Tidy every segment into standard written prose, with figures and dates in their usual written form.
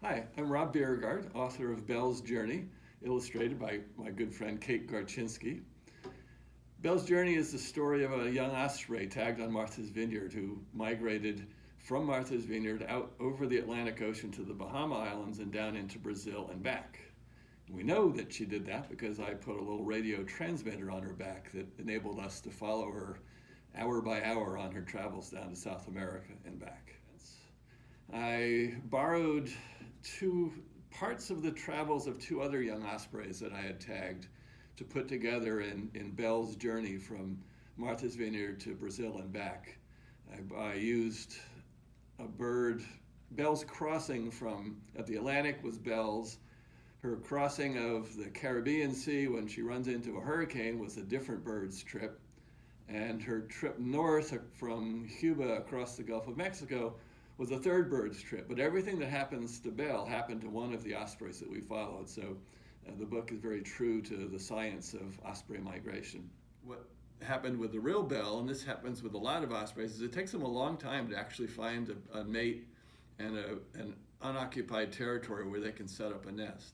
Hi, I'm Rob Bierregaard, author of Belle's Journey, illustrated by my good friend Kate Garchinsky. Belle's Journey is the story of a young osprey tagged on Martha's Vineyard who migrated from Martha's Vineyard out over the Atlantic Ocean to the Bahama Islands and down into Brazil and back. We know that she did that because I put a little radio transmitter on her back that enabled us to follow her hour by hour on her travels down to South America and back. I borrowed two parts of the travels of two other young ospreys that I had tagged to put together in Belle's Journey from Martha's Vineyard to Brazil and back. I used a bird. Belle's crossing at the Atlantic was Belle's. Her crossing of the Caribbean Sea when she runs into a hurricane was a different bird's trip. And her trip north from Cuba across the Gulf of Mexico was a third bird's trip. But everything that happens to Belle happened to one of the ospreys that we followed. So the book is very true to the science of osprey migration. What happened with the real Belle, and this happens with a lot of ospreys, is it takes them a long time to actually find a mate and an unoccupied territory where they can set up a nest.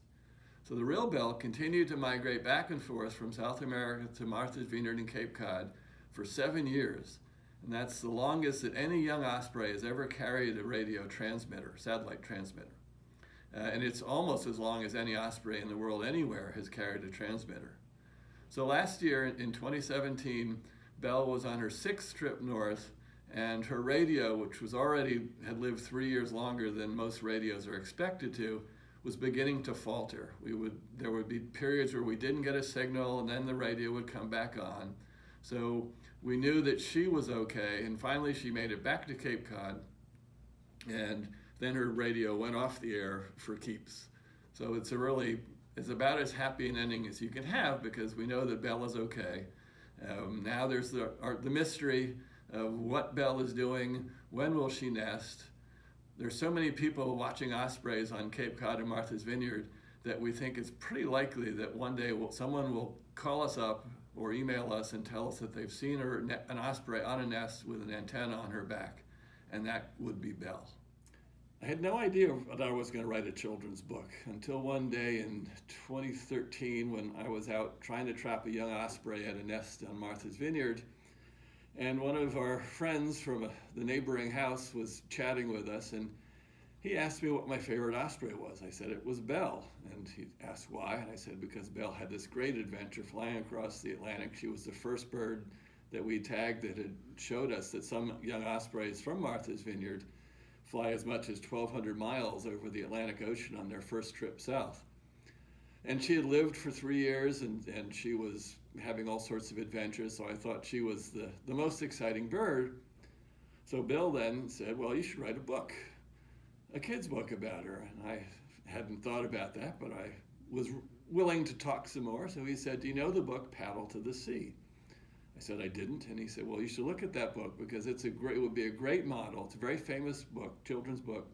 So the real Belle continued to migrate back and forth from South America to Martha's Vineyard and Cape Cod for 7 years. And that's the longest that any young osprey has ever carried a radio transmitter, satellite transmitter. And it's almost as long as any osprey in the world anywhere has carried a transmitter. So last year in 2017, Belle was on her 6th trip north, and her radio, which had lived 3 years longer than most radios are expected to, was beginning to falter. There would be periods where we didn't get a signal, and then the radio would come back on. So we knew that she was okay, and finally she made it back to Cape Cod, and then her radio went off the air for keeps. So it's about as happy an ending as you can have because we know that Belle is okay. Now there's the mystery of what Belle is doing, when will she nest. There's so many people watching ospreys on Cape Cod and Martha's Vineyard that we think it's pretty likely that one day someone will call us up or email us and tell us that they've seen an osprey on a nest with an antenna on her back, and that would be Belle. I had no idea that I was going to write a children's book until one day in 2013 when I was out trying to trap a young osprey at a nest on Martha's Vineyard, and one of our friends from the neighboring house was chatting with us, and he asked me what my favorite osprey was. I said it was Belle, and he asked why, and I said because Belle had this great adventure flying across the Atlantic. She was the first bird that we tagged that had showed us that some young ospreys from Martha's Vineyard fly as much as 1,200 miles over the Atlantic Ocean on their first trip south. And she had lived for 3 years, and she was having all sorts of adventures, so I thought she was the most exciting bird. So Bill then said, well, you should write a book. A kid's book about her, and I hadn't thought about that, but I was willing to talk some more. So he said, do you know the book Paddle to the Sea? I said I didn't, and he said, well, you should look at that book because it would be a great model. It's a very famous book, children's book,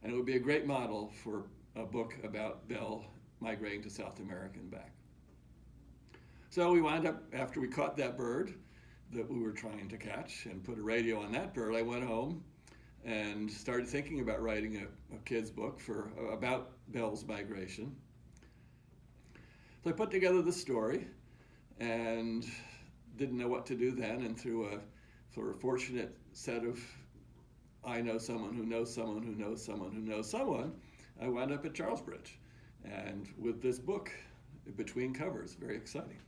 and it would be a great model for a book about Belle migrating to South America and back. So we wound up, after we caught that bird that we were trying to catch and put a radio on that bird, I went home and started thinking about writing a kid's book about Belle's migration. So I put together the story and didn't know what to do then, and through a sort of fortunate set of I know someone who knows someone who knows someone who knows someone, I wound up at Charlesbridge, and with this book between covers, very exciting.